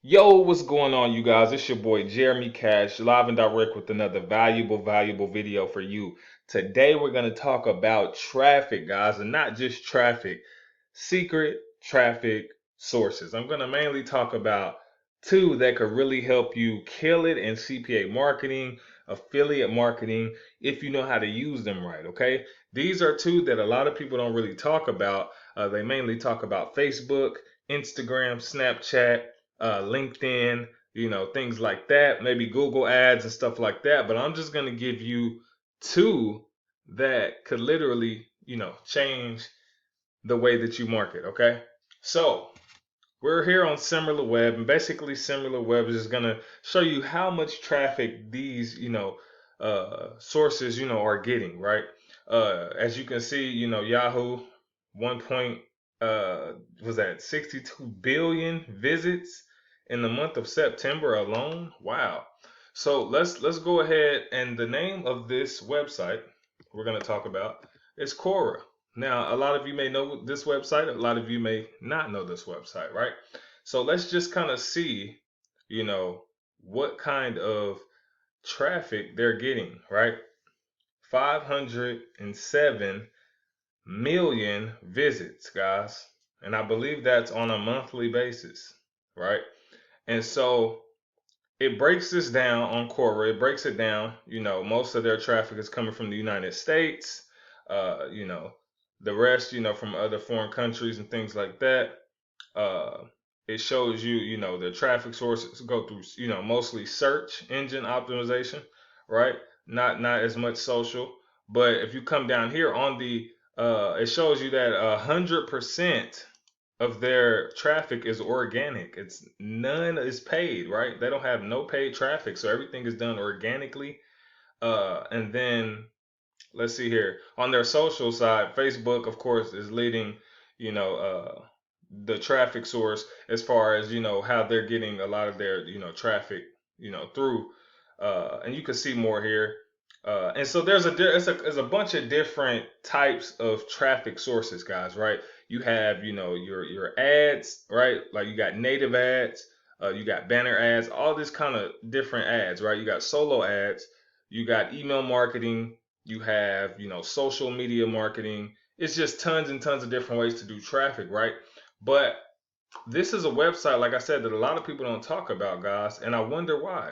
Yo, what's going on, you guys? It's your boy Jeremy Cash, live and direct with another valuable video for you. Today, we're going to talk about traffic, guys, and not just traffic, secret traffic sources. I'm going to mainly talk about two that could really help you kill it in CPA marketing, affiliate marketing, if you know how to use them right, okay? These are two that a lot of people don't really talk about. They mainly talk about Facebook, Instagram, Snapchat, LinkedIn, things like that, maybe Google ads and stuff like that. But I'm just going to give you two that could literally, change the way that you market. Okay. So we're here on SimilarWeb, and basically SimilarWeb is just going to show you how much traffic these, sources, are getting, right? As you can see, Yahoo, 1 point, was that 62 billion visits in the month of September alone. Wow. So let's go ahead, and the name of this website we're going to talk about is Quora. Now, a lot of you may know this website, a lot of you may not know this website, right? So let's just kind of see, you know, what kind of traffic they're getting, right? 507 million visits, guys. And I believe that's on a monthly basis, right? And so it breaks this down on Quora. It breaks it down. Most of their traffic is coming from the United States. Uh, you know, the rest, from other foreign countries and things like that. Uh, it shows you, the traffic sources go through, mostly search engine optimization, right? Not as much social. But if you come down here on the, it shows you that 100% of their traffic is organic. It's none is paid, right? They don't have no paid traffic, so everything is done organically. And then let's see here on their social side, Facebook, of course, is leading. You know, the traffic source as far as how they're getting a lot of their traffic through. And you can see more here. And so there's a bunch of different types of traffic sources, guys, right? You have, your ads, right? Like you got native ads, you got banner ads, all this kind of different ads, right? You got solo ads, you got email marketing, you have, social media marketing. It's just tons and tons of different ways to do traffic, right? But this is a website, like I said, that a lot of people don't talk about, guys, and I wonder why.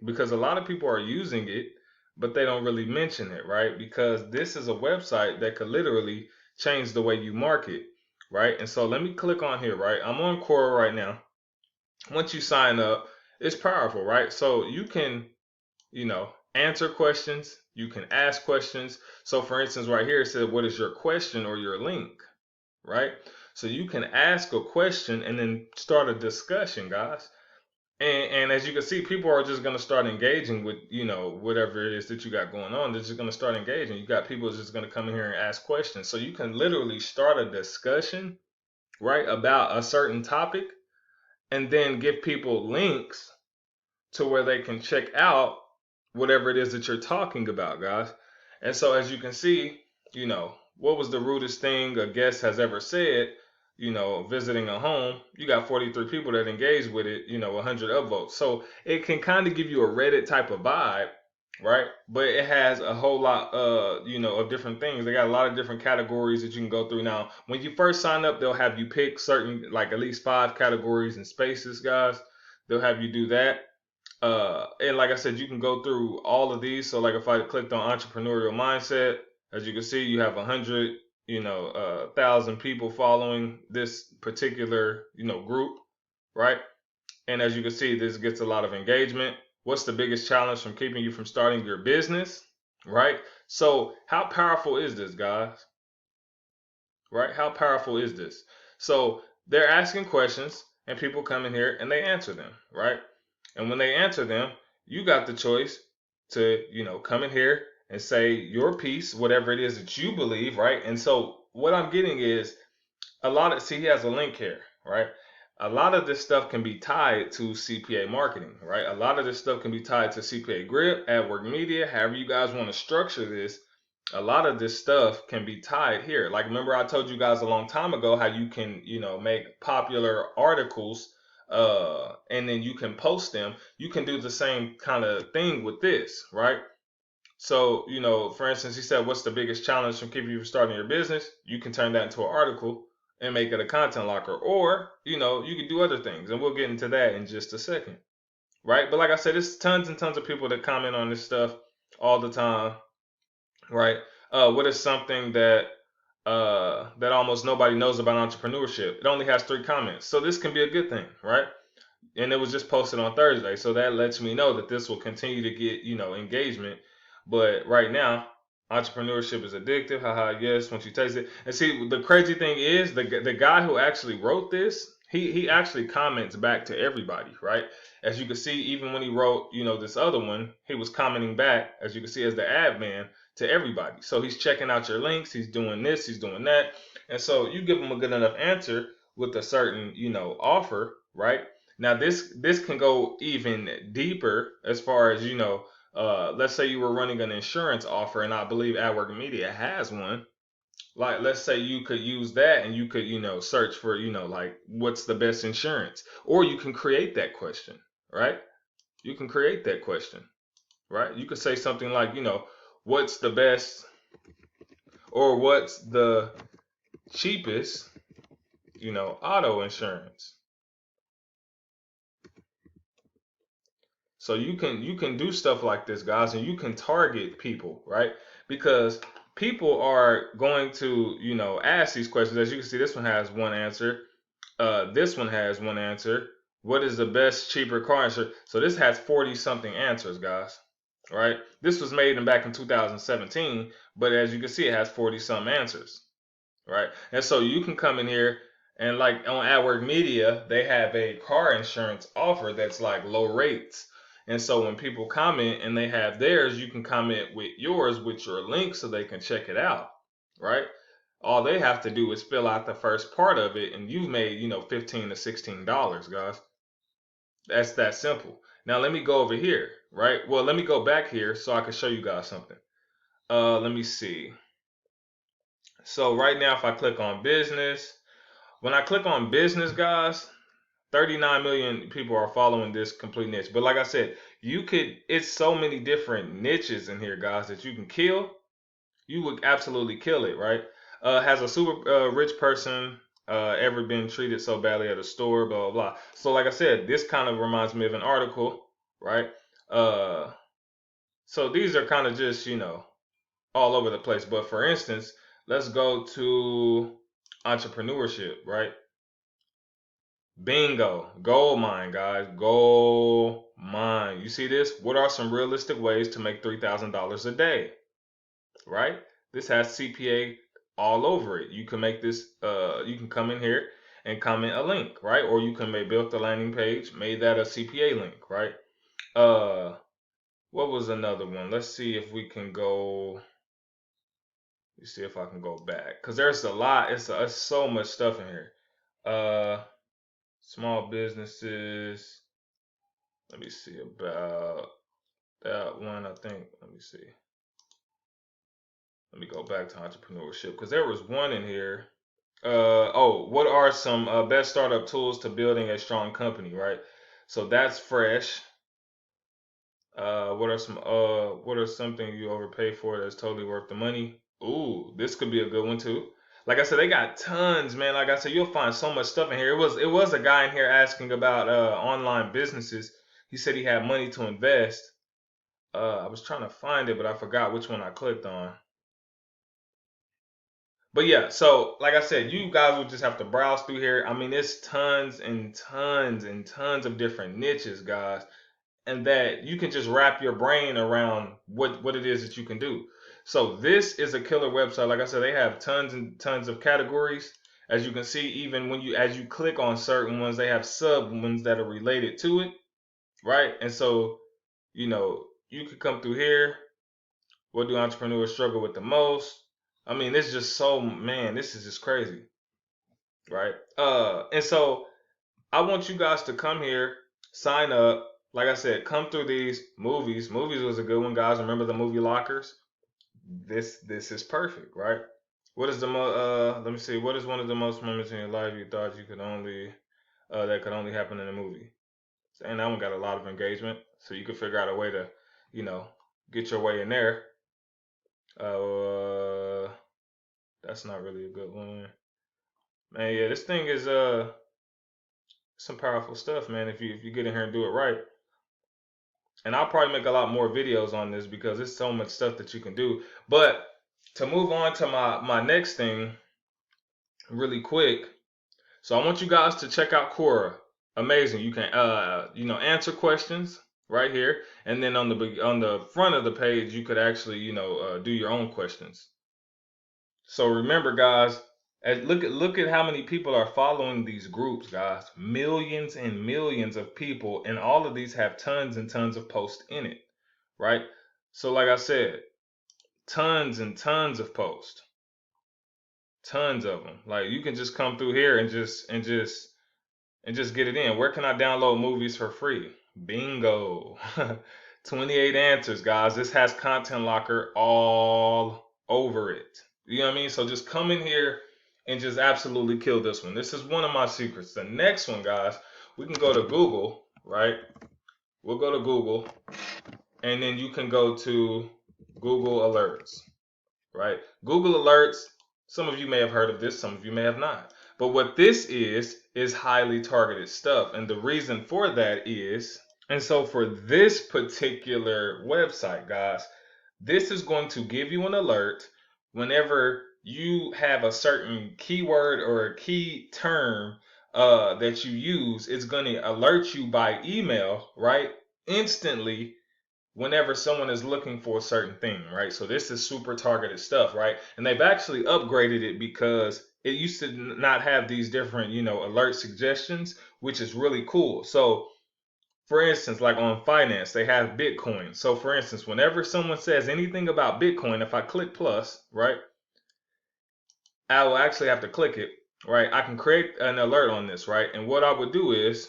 Because a lot of people are using it, but they don't really mention it, right? Because this is a website that could literally change the way you market, right? And so let me click on here, right? I'm on Quora right now. Once you sign up, it's powerful, right? So you can, answer questions, you can ask questions. So for instance, right here it said, what is your question or your link, right? So you can ask a question and then start a discussion, guys. And as you can see, people are just going to start engaging with, whatever it is that you got going on. They're just going to start engaging. You got people just going to come in here and ask questions. So you can literally start a discussion, right, about a certain topic and then give people links to where they can check out whatever it is that you're talking about, guys. And so as you can see, what was the rudest thing a guest has ever said, visiting a home, you got 43 people that engaged with it, 100 upvotes. So it can kind of give you a Reddit type of vibe, right? But it has a whole lot, of different things. They got a lot of different categories that you can go through. Now, when you first sign up, they'll have you pick certain, like at least 5 categories and spaces, guys. They'll have you do that. And like I said, you can go through all of these. So like if I clicked on entrepreneurial mindset, as you can see, you have 100, thousand people following this particular, group, right? And as you can see, this gets a lot of engagement. What's the biggest challenge from keeping you from starting your business, right? So how powerful is this, guys? Right? How powerful is this? So they're asking questions and people come in here and they answer them, right? And when they answer them, you got the choice to, come in here and say your piece, whatever it is that you believe, right? And so what I'm getting is see, he has a link here, right? A lot of this stuff can be tied to CPA marketing, right? A lot of this stuff can be tied to CPA grip, AdWork media, however you guys want to structure this. A lot of this stuff can be tied here. Like, remember I told you guys a long time ago how you can, make popular articles and then you can post them. You can do the same kind of thing with this, right? So, for instance, he said, what's the biggest challenge from keeping you from starting your business? You can turn that into an article and make it a content locker. Or, you can do other things. And we'll get into that in just a second. Right? But like I said, there's tons and tons of people that comment on this stuff all the time. Right? What is something that almost nobody knows about entrepreneurship? It only has 3 comments. So this can be a good thing, right? And it was just posted on Thursday, so that lets me know that this will continue to get engagement. But right now, entrepreneurship is addictive. Haha, yes, once you taste it. And see, the crazy thing is the guy who actually wrote this, he actually comments back to everybody, right? As you can see, even when he wrote this other one, he was commenting back, as you can see, as the ad man to everybody. So he's checking out your links, he's doing this, he's doing that, and so you give him a good enough answer with a certain offer, right? Now this can go even deeper as far as let's say you were running an insurance offer, and I believe AdWork Media has one. Like, let's say you could use that, and you could search for like what's the best insurance, or you can create that question, right? You can create that question, right? You could say something like what's the best, or what's the cheapest auto insurance. So you can do stuff like this, guys, and you can target people, right? Because people are going to ask these questions. As you can see, this one has one answer. This one has one answer. What is the best cheaper car insurance? So this has 40 something answers, guys. Right? This was made back in 2017, but as you can see, it has 40 some answers. Right? And so you can come in here, and like on AdWork Media, they have a car insurance offer that's like low rates. And so when people comment and they have theirs, you can comment with yours with your link so they can check it out. Right? All they have to do is fill out the first part of it, and you've made, $15 to $16, guys. That's that simple. Now let me go over here, right? Well, let me go back here so I can show you guys something. Let me see. So right now, if I click on business, when I click on business, guys, 39 million people are following this complete niche. But like I said, it's so many different niches in here, guys, that you can kill. You would absolutely kill it, right? Has a super rich person ever been treated so badly at a store? Blah, blah, blah. So like I said, this kind of reminds me of an article, right? Uh, so these are kind of just, all over the place. But for instance, let's go to entrepreneurship, right? Bingo. Gold mine, guys. Gold mine. You see this? What are some realistic ways to make $3,000 a day? Right? This has CPA all over it. You can make this, you can come in here and comment a link, right? Or you can build the landing page, made that a CPA link, right? Uh, what was another one? Let's see if we can go. Let's see if I can go back, because there's a lot. It's so much stuff in here. Uh, Small businesses. Let me see about that one. I think. Let me see. Let me go back to entrepreneurship, because there was one in here. What are some best startup tools to building a strong company? Right. So that's fresh. What are something you overpay for that's totally worth the money? Ooh, this could be a good one too. Like I said, they got tons, man. Like I said, you'll find so much stuff in here. It was a guy in here asking about online businesses. He said he had money to invest. I was trying to find it, but I forgot which one I clicked on. But yeah, so like I said, you guys will just have to browse through here. I mean, it's tons and tons and tons of different niches, guys, and that you can just wrap your brain around what it is that you can do. So this is a killer website. Like I said, they have tons and tons of categories. As you can see, even as you click on certain ones, they have sub ones that are related to it, right? And so, you could come through here. What do entrepreneurs struggle with the most? I mean, it's just so, man, this is just crazy, right? And so I want you guys to come here, sign up. Like I said, come through these movies. Movies was a good one, guys. Remember the movie Lockers? This is perfect, right? What is the let me see. What is one of the most moments in your life you thought you could only that could only happen in a movie? and that one got a lot of engagement. So you can figure out a way to, you know, get your way in there. Uh, that's not really a good one. Man, yeah, this thing is some powerful stuff, man. If you get in here and do it right. And I'll probably make a lot more videos on this because there's so much stuff that you can do. But to move on to my next thing really quick. So I want you guys to check out Quora. Amazing. You can answer questions right here, and then on the front of the page you could actually do your own questions. So remember, guys, look at how many people are following these groups, guys. Millions and millions of people, and all of these have tons and tons of posts in it, right? So like I said, tons and tons of posts, tons of them. Like you can just come through here and just get it in. Where can I download movies for free? Bingo. 28 answers, guys. This has Content Locker all over it. You know what I mean? So just come in here and just absolutely kill this one. This is one of my secrets. The next one, guys, we can go to Google, right? We'll go to Google, and then you can go to Google Alerts, right? Google Alerts, some of you may have heard of this, some of you may have not. But what this is highly targeted stuff. And the reason for that is, and so for this particular website, guys, this is going to give you an alert whenever you have a certain keyword or a key term that you use. It's going to alert you by email, right? Instantly whenever someone is looking for a certain thing, right? So this is super targeted stuff, right? And they've actually upgraded it because it used to not have these different, alert suggestions, which is really cool. So for instance, like on finance, they have Bitcoin. So for instance, whenever someone says anything about Bitcoin, if I click plus, right, I will actually have to click it, right? I can create an alert on this, right? And what I would do is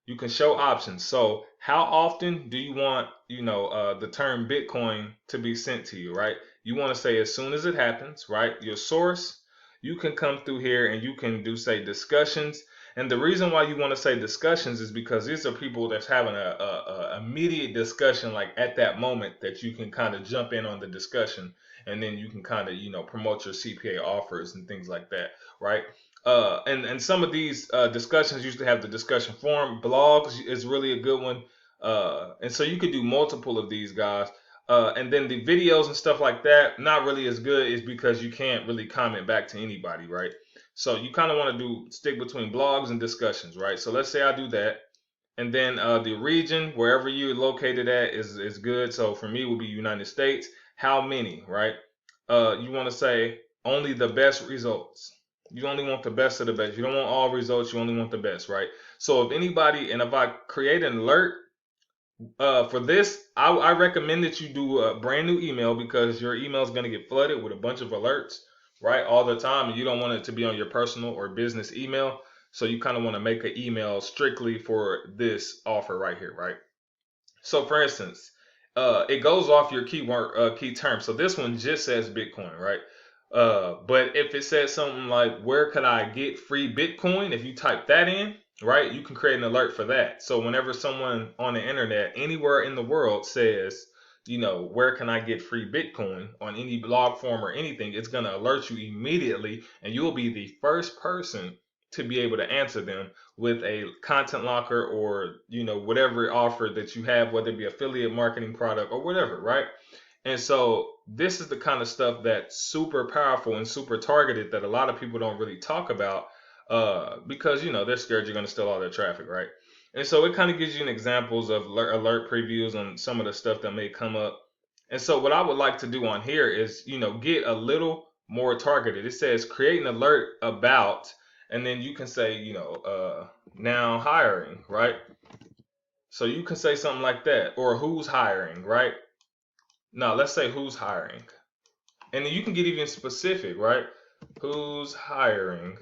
you can show options. So how often do you want, the term Bitcoin to be sent to you, right? You want to say as soon as it happens, right? Your source, you can come through here and you can do, say, discussions. And the reason why you want to say discussions is because these are people that's having a immediate discussion, like at that moment, that you can kind of jump in on the discussion, and then you can kind of, promote your CPA offers and things like that, right? And some of these discussions usually have the discussion forum. Blogs is really a good one. And so you could do multiple of these, guys. And then the videos and stuff like that, not really as good, is because you can't really comment back to anybody, right? So you kind of want to stick between blogs and discussions, right? So let's say I do that. And then the region, wherever you're located at, is good. So for me, it would be United States. How many, right? You want to say only the best results. You only want the best of the best. You don't want all results. You only want the best, right? So if anybody, and if I create an alert for this, I recommend that you do a brand new email because your email is going to get flooded with a bunch of alerts, right, all the time. And you don't want it to be on your personal or business email. So you kind of want to make an email strictly for this offer right here, right? So for instance, it goes off your keyword, key term. So this one just says Bitcoin, right? But if it says something like, where could I get free Bitcoin? If you type that in, right, you can create an alert for that. So whenever someone on the internet, anywhere in the world says, where can I get free Bitcoin on any blog form or anything, it's going to alert you immediately, and you'll be the first person to be able to answer them with a content locker or, whatever offer that you have, whether it be affiliate marketing product or whatever, right? And so this is the kind of stuff that's super powerful and super targeted that a lot of people don't really talk about because, they're scared you're going to steal all their traffic, right? And so it kind of gives you an examples of alert previews on some of the stuff that may come up. And so what I would like to do on here is, get a little more targeted. It says create an alert about, and then you can say, now hiring, right? So you can say something like that, or who's hiring, right? Now let's say who's hiring. And then you can get even specific, right? Who's hiring?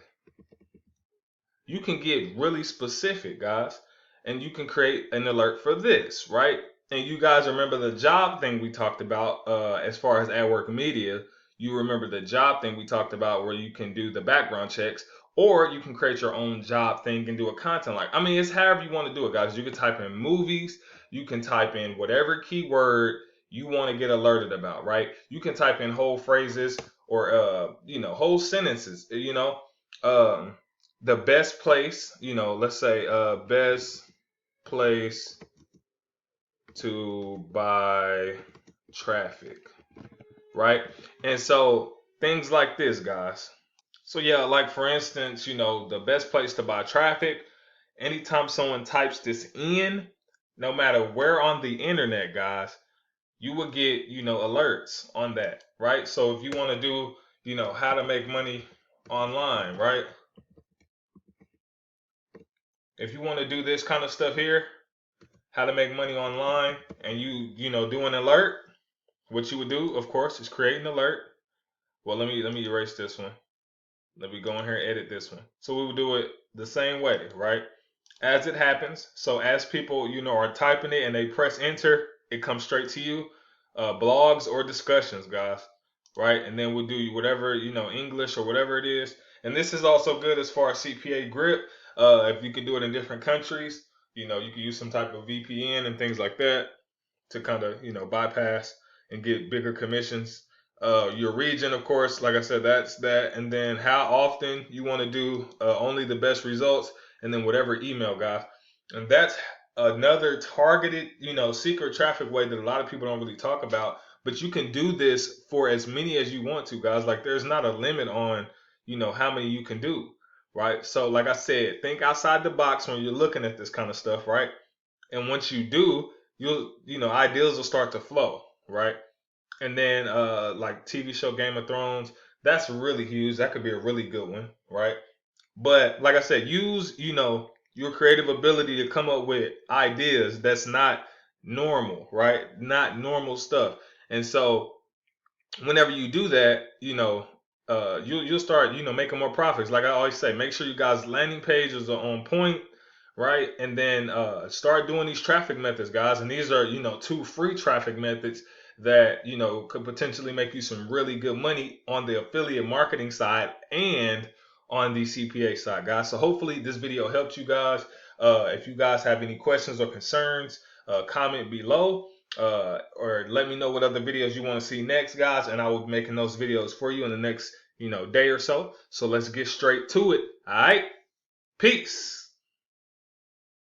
You can get really specific, guys. And you can create an alert for this, right? And you guys remember the job thing we talked about as far as AdWork Media. You remember the job thing we talked about where you can do the background checks. Or you can create your own job thing and do a content like. I mean, it's however you want to do it, guys. You can type in movies. You can type in whatever keyword you want to get alerted about, right? You can type in whole phrases or whole sentences. Um, the best place. Let's say best place to buy traffic, right? And so things like this, guys. So yeah, like for instance, the best place to buy traffic, anytime someone types this in, no matter where on the internet, guys, you will get, alerts on that, right? So if you want to do, how to make money online, right? If you want to do this kind of stuff here, how to make money online, and do an alert, what you would do, of course, is create an alert. Well, let me erase this one. Let me go in here and edit this one. So we will do it the same way, right? As it happens. So as people, are typing it and they press enter, it comes straight to you. Blogs or discussions, guys, right? And then we'll do whatever, English or whatever it is. And this is also good as far as CPA grip. If you could do it in different countries, you could use some type of VPN and things like that to kind of bypass and get bigger commissions. Your region, of course, like I said, that's that. And then how often you want to do only the best results, and then whatever email, guys. And that's another targeted, secret traffic way that a lot of people don't really talk about. But you can do this for as many as you want to, guys. Like there's not a limit on, how many you can do, right? So like I said, think outside the box when you're looking at this kind of stuff, right? And once you do, ideas will start to flow, right? And then like TV show Game of Thrones, that's really huge. That could be a really good one, right? But like I said, use your creative ability to come up with ideas that's not normal, right? Not normal stuff. And so whenever you do that, you'll start making more profits. Like I always say, make sure you guys landing pages are on point, right? And then start doing these traffic methods, guys. And these are two free traffic methods that could potentially make you some really good money on the affiliate marketing side and on the CPA side, guys. So hopefully this video helped you guys. If you guys have any questions or concerns, comment below, or let me know what other videos you want to see next, guys, and I will be making those videos for you in the next day or so. So let's get straight to it. All right, peace.